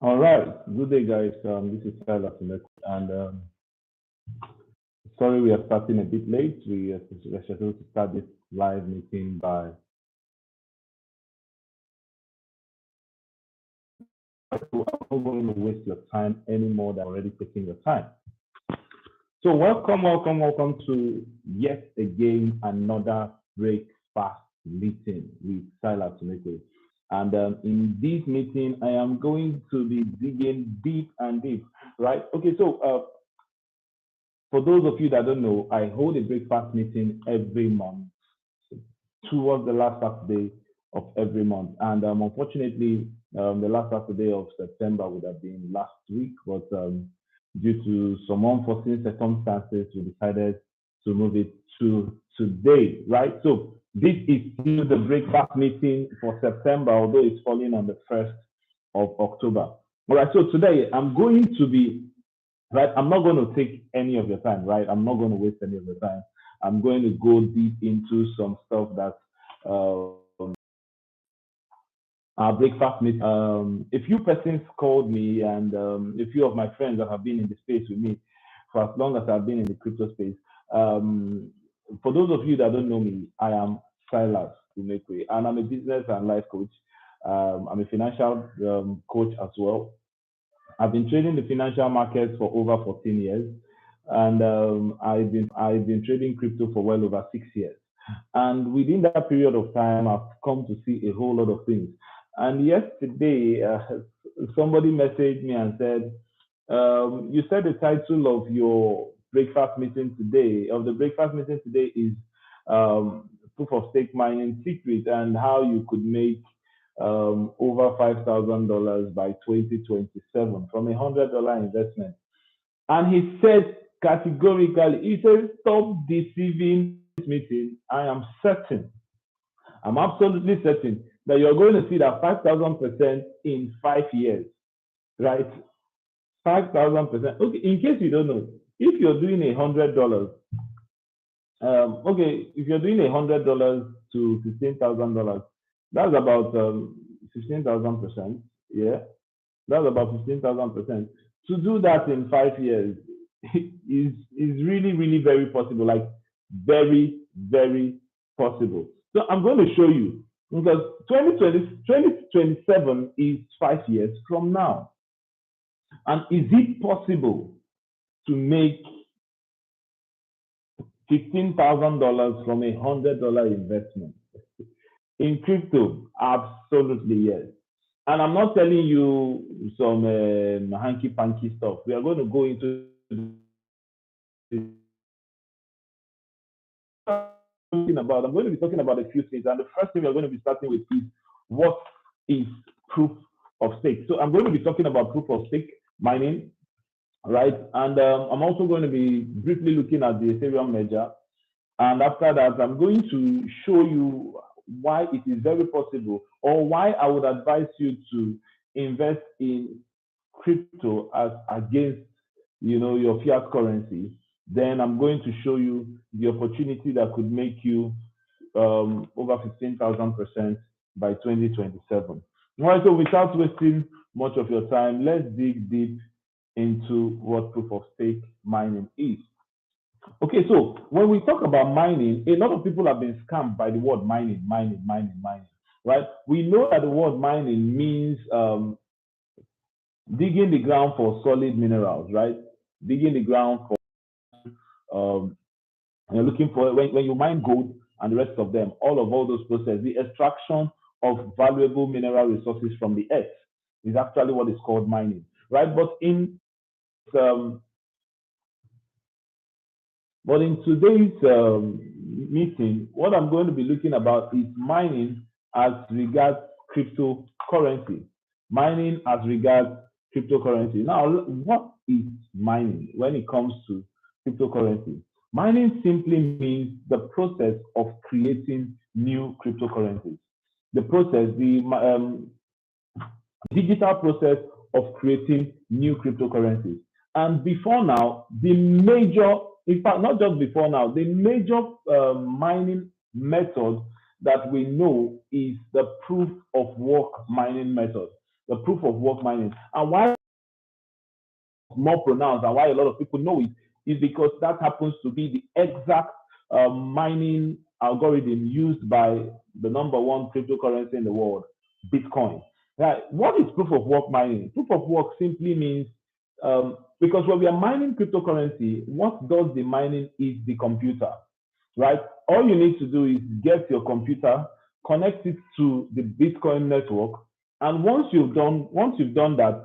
All right. Good day, guys. This is Silas, and sorry we are starting a bit late. We're scheduled to start this live meeting by. So I'm not going to waste your time any more than already taking your time. So welcome to yet again another breakfast meeting with Silas Umekwe. And in this meeting, I am going to be digging deep and deep, right? Okay, so for those of you that don't know, I hold a breakfast meeting every month towards the last Saturday of every month. And unfortunately, the last Saturday of September would have been last week, but due to some unforeseen circumstances, we decided to move it to today, right? So this is still the breakfast meeting for September, although it's falling on the 1st of October. All right, so today I'm going to be right? I'm not going to take any of your time, right? I'm not going to waste any of your time. I'm going to go deep into some stuff that our breakfast meeting. A few persons called me, and a few of my friends that have been in the space with me for as long as I've been in the crypto space. For those of you that don't know me, I am Silas Umekwe, and I'm a business and life coach. I'm a financial coach as well. I've been trading the financial markets for over 14 years, and I've been trading crypto for well over 6 years. And within that period of time, I've come to see a whole lot of things. And yesterday, somebody messaged me and said, "You said the title of your breakfast meeting today, of the breakfast meeting today, is proof of stake mining secret and how you could make over $5,000 by 2027 from $100 investment." And he said categorically, he said, "Stop deceiving this meeting. I am certain, I'm absolutely certain that you're going to see that 5,000% in 5 years, right? 5,000%. Okay, in case you don't know, if you're doing $100, okay, if you're doing $100 to $15,000, that's about 15,000%. Yeah, that's about 15,000%. To do that in 5 years is really, really very possible. Like very, very possible. So I'm going to show you because 2027 is 5 years from now. And is it possible to make $15,000 from $100 investment in crypto? Absolutely yes. And I'm not telling you some hanky panky stuff. We are going to go into I'm going to be talking about a few things. And the first thing we're going to be starting with is what is proof of stake. So I'm going to be talking about proof of stake mining, right? And I'm also going to be briefly looking at the Ethereum ledger. And after that, I'm going to show you why it is very possible, or why I would advise you to invest in crypto as against, your fiat currency. Then I'm going to show you the opportunity that could make you over 15,000% by 2027. All right, so without wasting much of your time, let's dig deep into what proof of stake mining is. Okay, so when we talk about mining, a lot of people have been scammed by the word mining, right? We know that the word mining means digging the ground for solid minerals, right? Digging the ground for, you're looking for, when you mine gold and the rest of them, all those processes, the extraction of valuable mineral resources from the earth is actually what is called mining, right? Um, But in today's meeting, what I'm going to be looking about is mining as regards cryptocurrency. Mining as regards cryptocurrency. Now, what is mining when it comes to cryptocurrency? Mining simply means the process of creating new cryptocurrencies. The process, the digital process of creating new cryptocurrencies. And before now, the major, in fact, not just before now, the major mining method that we know is the proof of work mining method. the proof of work mining. And why more pronounced and why a lot of people know it is because that happens to be the exact mining algorithm used by the number one cryptocurrency in the world, Bitcoin. Right? What is proof of work mining? Proof of work simply means because when we are mining cryptocurrency, what does the mining is the computer, right? All you need to do is get your computer, connect it to the Bitcoin network, and once you've done that,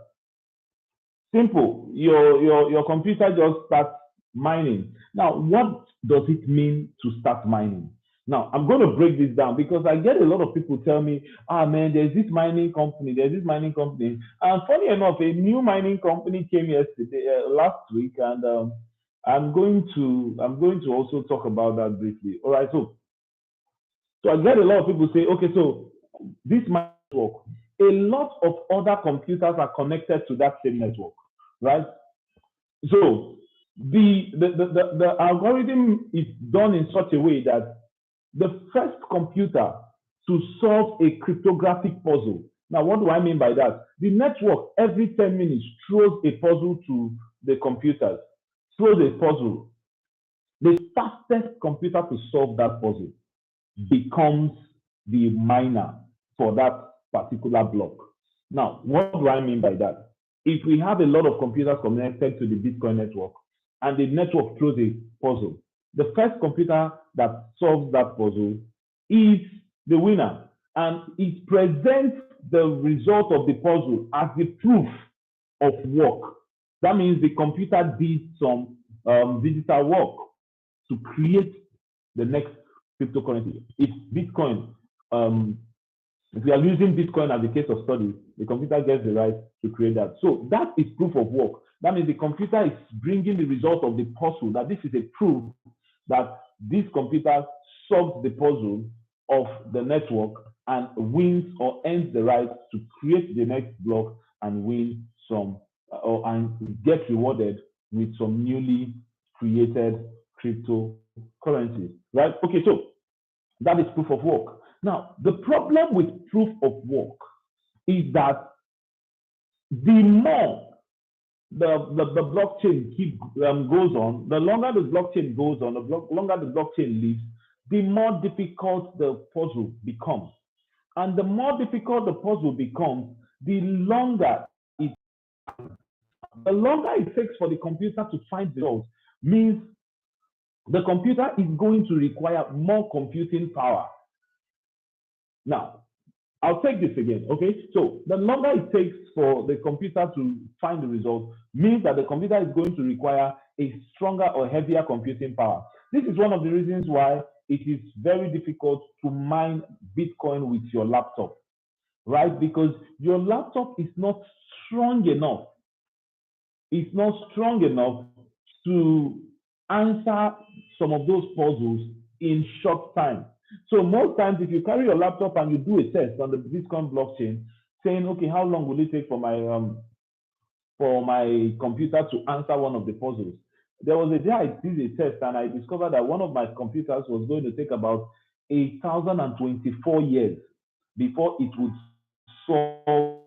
simple, your computer just starts mining. Now, what does it mean to start mining? Now, I'm going to break this down because I get a lot of people tell me, man, there's this mining company. And funny enough, a new mining company came last week, and I'm going to also talk about that briefly. All right, so I get a lot of people say, okay, so this network, a lot of other computers are connected to that same network, right? So the algorithm is done in such a way that the first computer to solve a cryptographic puzzle. Now, what do I mean by that? The network every 10 minutes throws a puzzle to the computers, throws a puzzle. The fastest computer to solve that puzzle becomes the miner for that particular block. Now, what do I mean by that? If we have a lot of computers connected to the Bitcoin network and the network throws a puzzle, the first computer that solves that puzzle is the winner, and it presents the result of the puzzle as the proof of work. That means the computer did some digital work to create the next cryptocurrency. If Bitcoin, if we are using Bitcoin as a case of study, the computer gets the right to create that. So that is proof of work. That means the computer is bringing the result of the puzzle, that this is a proof that this computer solves the puzzle of the network and wins or earns the right to create the next block and win some and get rewarded with some newly created cryptocurrencies, right? Okay, so that is proof of work. Now, the problem with proof of work is that the more the blockchain goes on, the longer the blockchain goes on, the longer the blockchain lives, the more difficult the puzzle becomes. And the more difficult the puzzle becomes, the longer it takes for the computer to find the results, means the computer is going to require more computing power. Now, I'll take this again, okay? So the longer it takes for the computer to find the result means that the computer is going to require a stronger or heavier computing power. This is one of the reasons why it is very difficult to mine Bitcoin with your laptop, right? Because your laptop is not strong enough. It's not strong enough to answer some of those puzzles in short time. So most times, if you carry your laptop and you do a test on the Bitcoin blockchain, saying, okay, how long will it take for my computer to answer one of the puzzles? There was a day I did a test and I discovered that one of my computers was going to take about 1,024 years before it would solve.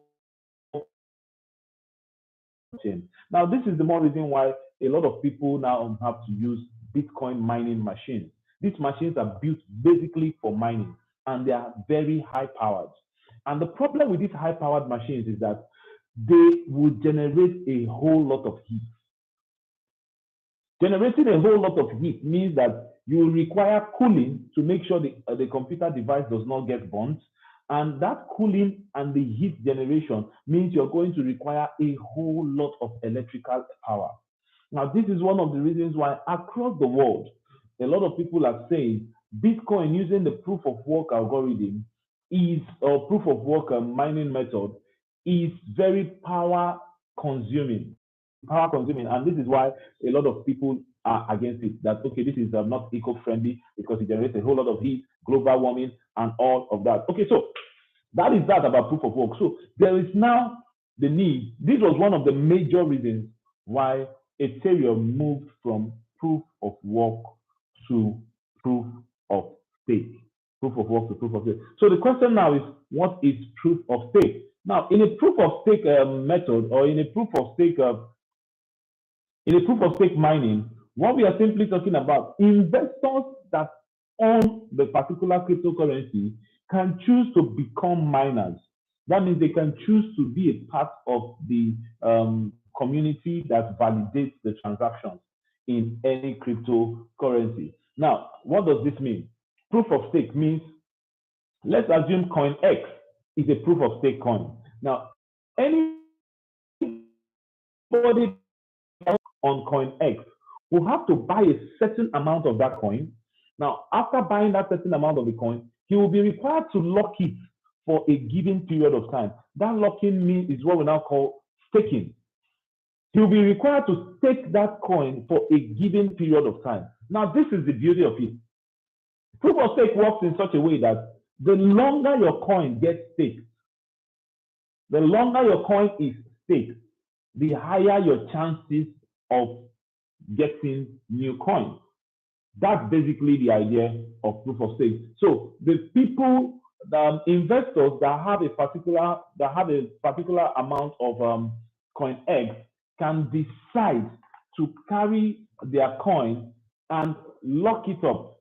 Now, this is the more reason why a lot of people now have to use Bitcoin mining machines. These machines are built basically for mining, and they are very high powered. And the problem with these high powered machines is that they will generate a whole lot of heat. Generating a whole lot of heat means that you will require cooling to make sure the computer device does not get burnt. And that cooling and the heat generation means you're going to require a whole lot of electrical power. Now, this is one of the reasons why across the world, a lot of people are saying Bitcoin using the proof of work algorithm or proof of work mining method is very power consuming. And this is why a lot of people are against it. That, okay, this is not eco-friendly because it generates a whole lot of heat, global warming, and all of that. Okay, so that is that about proof of work. So there is now the need. This was one of the major reasons why Ethereum moved from proof of work to proof of stake. Proof of work to proof of stake. So the question now is, what is proof of stake? Now, in a proof of stake method, or in a proof of stake mining, what we are simply talking about, investors that own the particular cryptocurrency can choose to become miners. That means they can choose to be a part of the community that validates the transactions in any cryptocurrency. Now, what does this mean? Proof of stake means, let's assume coin X is a proof of stake coin. Now, anybody on coin X will have to buy a certain amount of that coin. Now, after buying that certain amount of the coin, he will be required to lock it for a given period of time. That locking means is what we now call staking. He will be required to stake that coin for a given period of time. Now, this is the beauty of it. Proof of stake works in such a way that the longer your coin gets staked, the longer your coin is staked, the higher your chances of getting new coins. That's basically the idea of proof of stake. So the people, the investors that have a particular amount of coin X can decide to carry their coin and lock it up,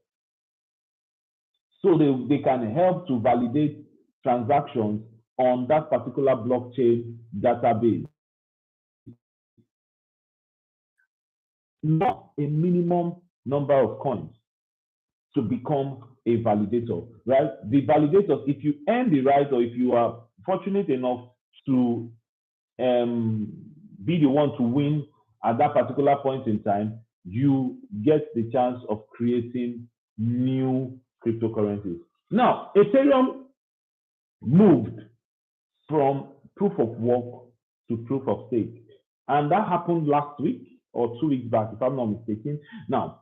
so they can help to validate transactions on that particular blockchain database. Not a minimum number of coins to become a validator, right? The validators, if you earn the right, or if you are fortunate enough to be the one to win at that particular point in time, you get the chance of creating new cryptocurrencies. Now, Ethereum moved from proof of work to proof of stake, and that happened last week or 2 weeks back, if I'm not mistaken. Now,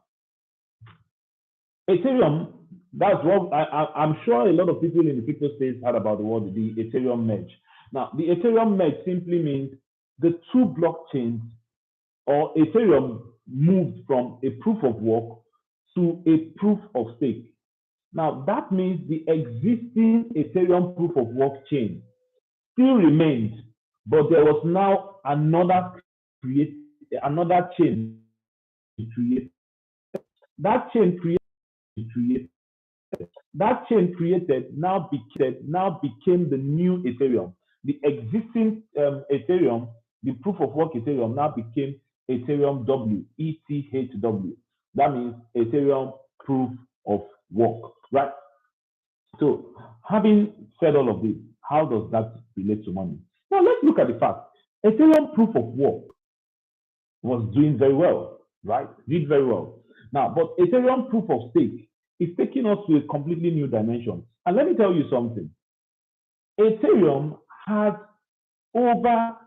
Ethereum, that's what I'm sure a lot of people in the crypto space heard about the word, the Ethereum merge. Now, the Ethereum merge simply means the two blockchains, or Ethereum, moved from a proof of work to a proof of stake. Now, that means the existing Ethereum proof of work chain still remains, but there was now another chain created. That chain created now became the new Ethereum. The existing Ethereum, the proof of work Ethereum, now became Ethereum W, ETHW. That means Ethereum proof of work, right? So, having said all of this, how does that relate to money? Now, let's look at the fact. Ethereum proof of work was doing very well, right? Did very well. Now, but Ethereum proof of stake is taking us to a completely new dimension. And let me tell you something. Ethereum has over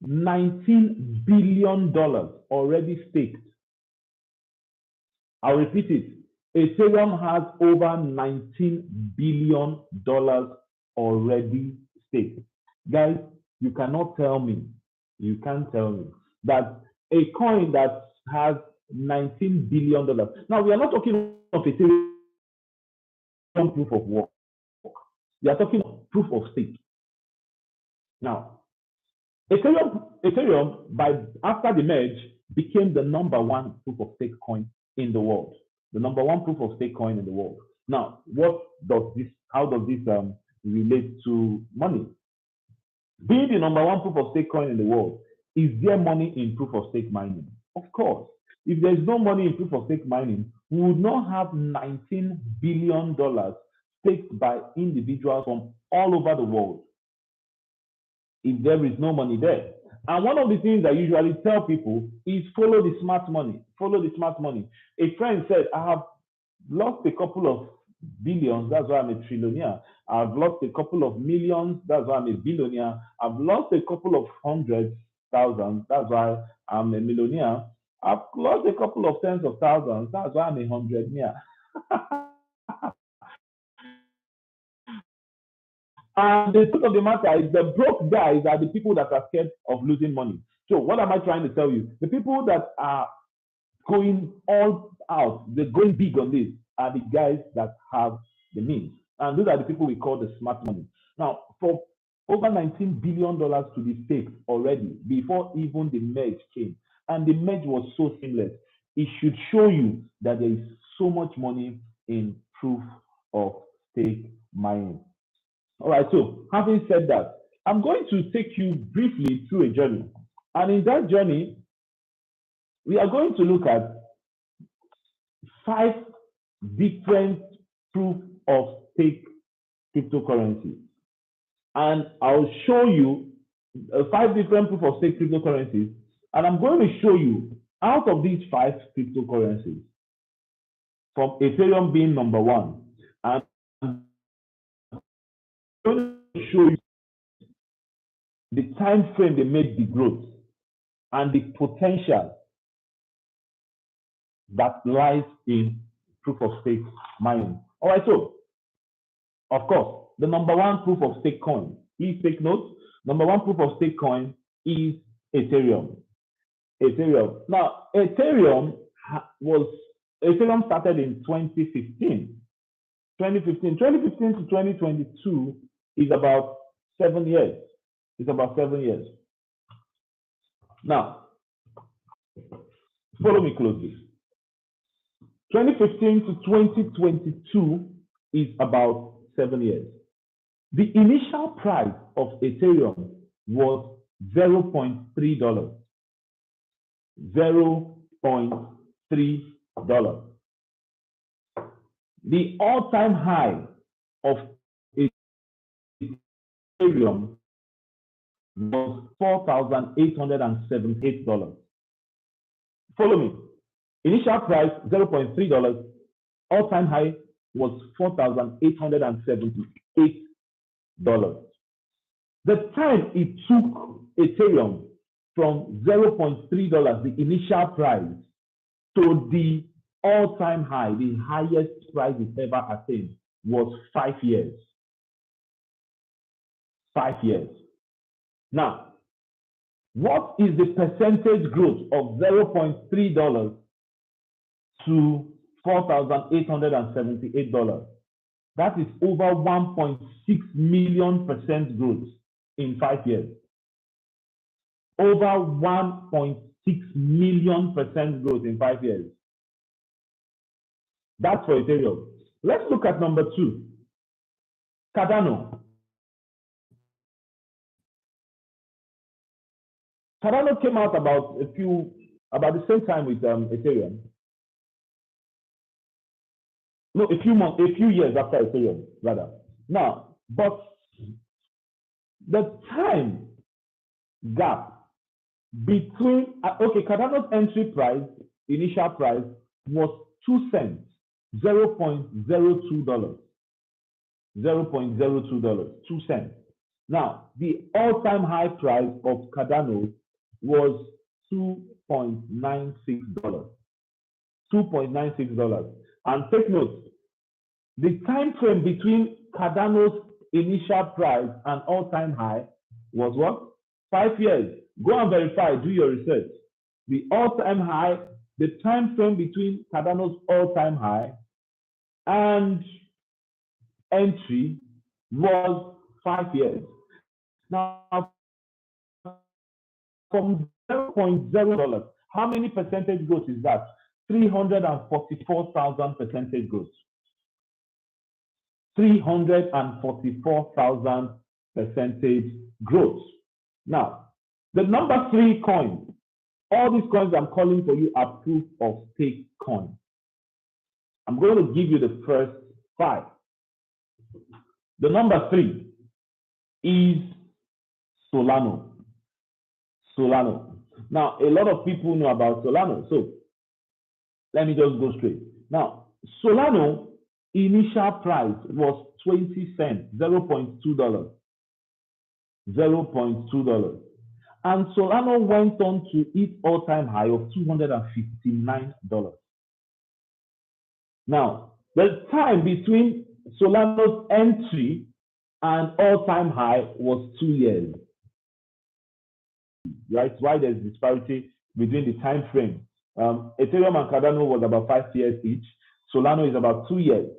$19 billion already staked. I'll repeat it. Ethereum has over $19 billion already staked. Guys, you cannot tell me, you can't tell me that a coin that has $19 billion. Now, we are not talking of Ethereum proof of work. We are talking of proof of stake. Now, Ethereum after the merge, became the number one proof of stake coin in the world. The number one proof of stake coin in the world. Now, how does this relate to money? Being the number one proof of stake coin in the world, is there money in proof of stake mining? Of course. If there's no money in proof of stake mining, we would not have $19 billion staked by individuals from all over the world, if there is no money there. And one of the things I usually tell people is follow the smart money. Follow the smart money. A friend said, I have lost a couple of billions, that's why I'm a trillionaire. I've lost a couple of millions, that's why I'm a billionaire. I've lost a couple of 100,000, that's why I'm a millionaire. I've lost a couple of tens of thousands, that's why I'm a hundredaire. And the truth of the matter is, the broke guys are the people that are scared of losing money. So what am I trying to tell you? The people that are going all out, they're going big on this, are the guys that have the means. And those are the people we call the smart money. Now, for Over $19 billion to be staked already before even the merge came. And the merge was so seamless. It should show you that there is so much money in proof of stake mining. All right, so having said that, I'm going to take you briefly through a journey. And in that journey, we are going to look at 5 different proof of stake cryptocurrencies. And I'll show you 5 different proof of stake cryptocurrencies. And I'm going to show you out of these 5 cryptocurrencies, from Ethereum being number 1, and I'm going to show you the time frame they made the growth and the potential that lies in proof of stake mining. All right, so of course, the number 1 proof of stake coin, please take note, number 1 proof of stake coin is Ethereum. Now, Ethereum started in 2015. 2015 to 2022 is about 7 years. It's about 7 years. Now, follow me closely. 2015 to 2022 is about 7 years. The initial price of Ethereum was $0.3. $0.3. The all-time high of Ethereum was $4,878. Follow me. Initial price $0.3. All-time high was $4,878. The time it took Ethereum from $0.3, the initial price, to the all-time high, the highest price it ever attained, was 5 years. 5 years. Now, what is the percentage growth of $0.3 to $4,878? That is over 1.6 million percent growth in 5 years. Over 1.6 million percent growth in 5 years. That's for Ethereum. Let's look at number 2. Cardano. Cardano came out about the same time with Ethereum. No, a few years after Ethereum, rather. Now, but the time gap between Cardano's entry price, initial price, was 2 cents, $0.02. $0.02, 2 cents. Now, the all-time high price of Cardano was $2.96. $2.96. And take note, the time frame between Cardano's initial price and all-time high was what? 5 years. Go and verify, do your research. The all-time high, the time frame between Cardano's all-time high and entry was 5 years. Now, from $0.0, how many percentage growth is that? 344,000 percentage growth. 344,000 percentage growth. Now, the number 3 coin, all these coins I'm calling for you are proof of stake coins. I'm going to give you the first 5. The number 3 is Solano. Solano. Now, a lot of people know about Solano, so let me just go straight. Now, Solano initial price was 20 cents, $0.2. $0.2. And Solano went on to its all-time high of $259. Now, the time between Solano's entry and all-time high was 2 years. Right? Why there's disparity between the time frame. Ethereum and Cardano was about 5 years each. Solano is about 2 years.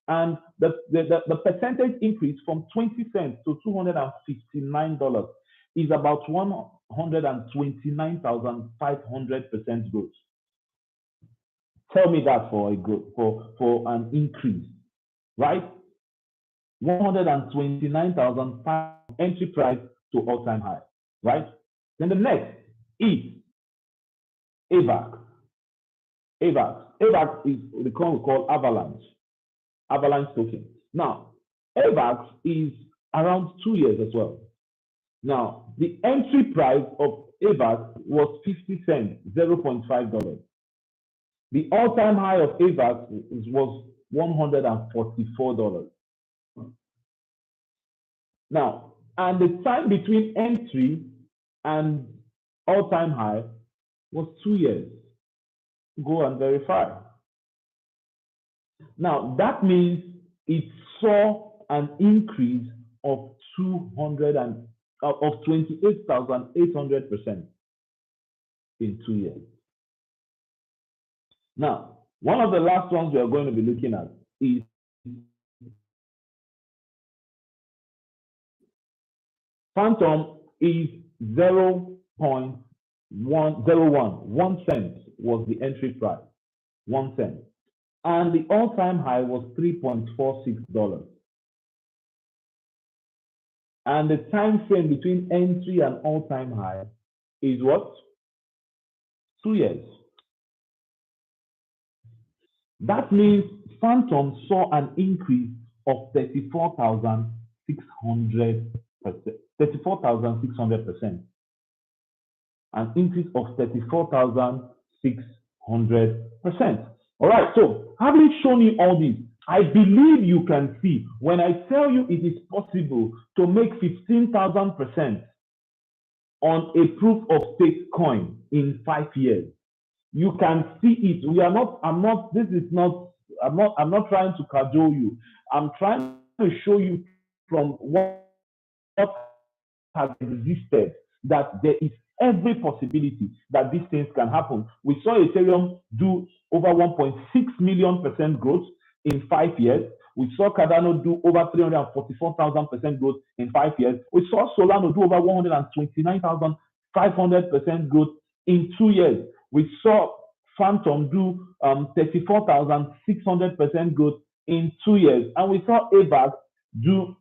And the percentage increase from 20 cents to $259 is about 129,500% growth. Tell me that for a growth, for an increase, right? 129,500 entry price to all-time high, right? Then the next is AVAX. AVAX is the coin we call Avalanche token. Now, AVAX is around 2 years as well. Now, the entry price of AVAX was 50 cents, $0.5. The all-time high of AVAX was $144. Now, and the time between entry and all-time high was 2 years. Go and verify. Now, that means it saw an increase of 28,800% in 2 years. Now, one of the last ones we are going to be looking at is Phantom is 0.101. 1 cent was the entry price, 1 cent. And the all-time high was $3.46. And the time frame between entry and all-time high is what? 2 years. That means Phantom saw an increase of 34,600%. An increase of 34,600%. All right, so having shown you all this, I believe you can see when I tell you it is possible to make 15,000% on a proof of stake coin in 5 years. You can see it. I'm not trying to cajole you. I'm trying to show you from what has existed that there is every possibility that these things can happen. We saw Ethereum do over 1.6 million% growth in 5 years. We saw Cardano do over 344,000% growth in 5 years. We saw Solano do over 129,500% growth in 2 years. We saw Phantom do 34,600% growth in 2 years. And we saw AVAX do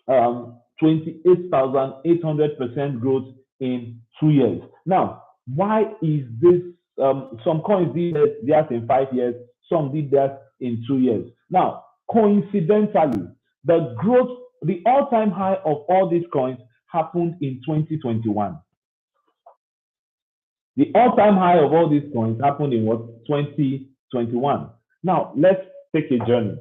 28,800% growth in 2 years. Now, why is this? Some coins did theirs in 5 years, some did theirs in 2 years. Now, coincidentally, the growth, the all-time high of all these coins happened in 2021. The all-time high of all these coins happened in what? 2021. Now, let's take a journey.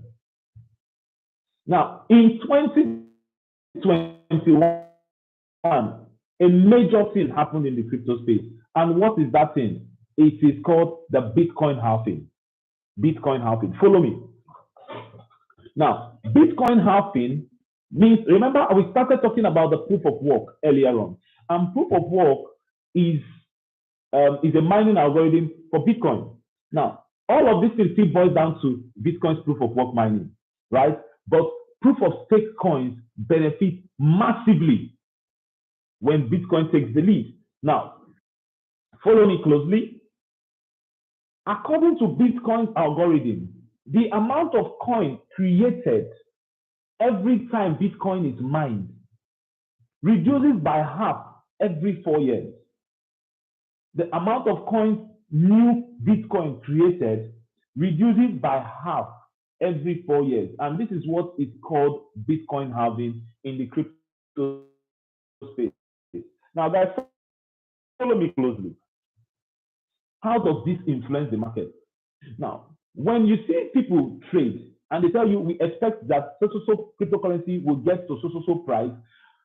Now, in 2021, a major thing happened in the crypto space. And what is that thing? It is called the Bitcoin halving. Bitcoin halving. Follow me. Now, Bitcoin halving means, remember, we started talking about the proof of work earlier on. And proof of work is a mining algorithm for Bitcoin. Now, all of this thing still boils down to Bitcoin's proof of work mining, right? But proof of stake coins benefit massively when Bitcoin takes the lead. Now, follow me closely. According to Bitcoin's algorithm, the amount of coin created every time Bitcoin is mined reduces by half every 4 years. The amount of coins new Bitcoin created reduces by half every 4 years. And this is what is called Bitcoin halving in the crypto space. Now, guys, follow me closely. How does this influence the market? Now, when you see people trade and they tell you we expect that so cryptocurrency will get to so price,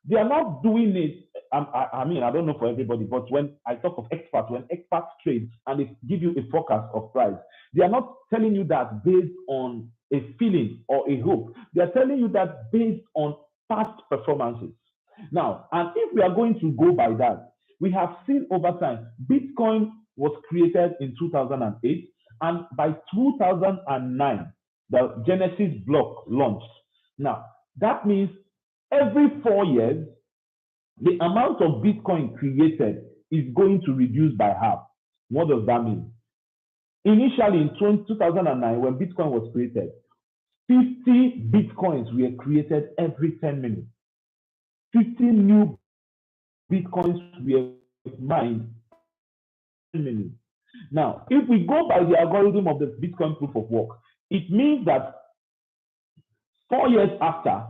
they are not doing it. I mean, I don't know for everybody, but when I talk of experts, when experts trade and they give you a forecast of price, they are not telling you that based on a feeling or a hope. They are telling you that based on past performances. Now, and if we are going to go by that, we have seen over time, Bitcoin was created in 2008, and by 2009, the Genesis block launched. Now, that means every 4 years, the amount of Bitcoin created is going to reduce by half. What does that mean? Initially, in 2009, when Bitcoin was created, 50 Bitcoins were created every 10 minutes. 50 new Bitcoins were mined every 10 minutes. Now, if we go by the algorithm of the Bitcoin proof of work, it means that 4 years after,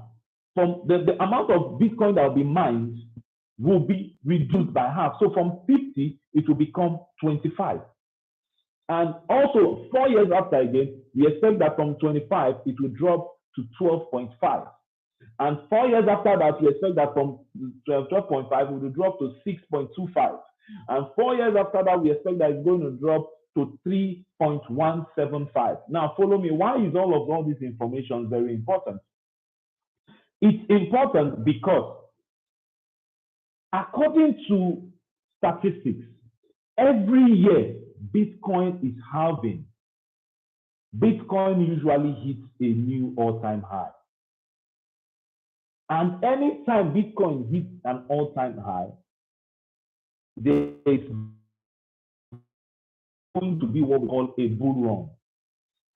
from the amount of Bitcoin that will be mined will be reduced by half. So from 50, it will become 25. And also, 4 years after again, we expect that from 25, it will drop to 12.5. And 4 years after that, we expect that from 12.5, it will drop to 6.25. And 4 years after that, we expect that it's going to drop to 3.175. Now, follow me. Why is all this information very important? It's important because according to statistics, every year Bitcoin is halving. Bitcoin usually hits a new all-time high. And anytime Bitcoin hits an all-time high, there is going to be what we call a bull run.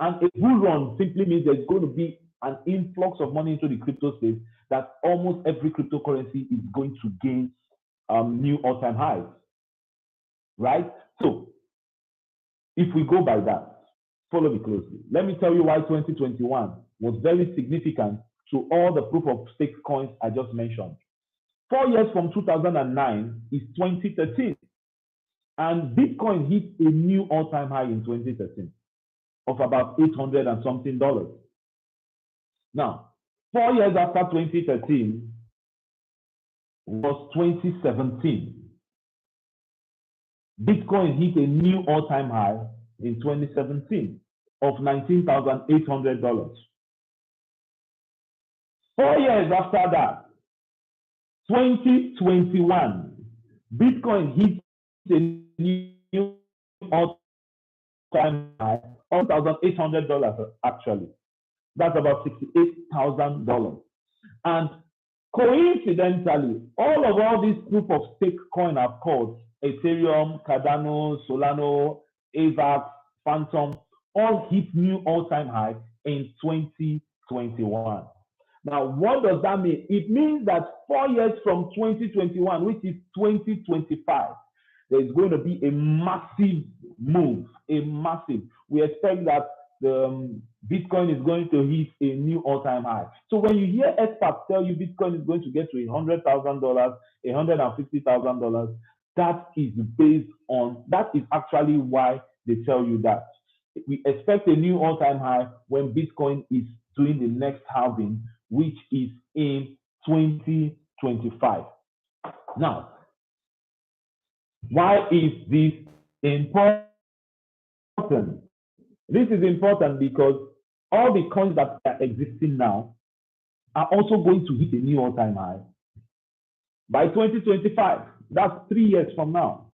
And a bull run simply means there's going to be an influx of money into the crypto space that almost every cryptocurrency is going to gain new all-time highs, right? So if we go by that, follow me closely. Let me tell you why 2021 was very significant to all the proof of stake coins I just mentioned. 4 years from 2009 is 2013. And Bitcoin hit a new all-time high in 2013 of about $800 and something. Now, 4 years after 2013 was 2017. Bitcoin hit a new all-time high in 2017 of $19,800. 4 years after that, 2021, Bitcoin hit a new all-time high of $1,800 actually. That's about $68,000. And coincidentally, all these proof of stake coin I've called Ethereum, Cardano, Solano, AVAX, Phantom, all hit new all-time high in 2021. Now, what does that mean? It means that 4 years from 2021, which is 2025, there's going to be a massive move, We expect that the Bitcoin is going to hit a new all-time high. So when you hear experts tell you Bitcoin is going to get to $100,000, $150,000, that is actually why they tell you that. We expect a new all-time high when Bitcoin is doing the next halving, which is in 2025. Now, why is this important? This is important because all the coins that are existing now are also going to hit a new all-time high by 2025. That's 3 years from now.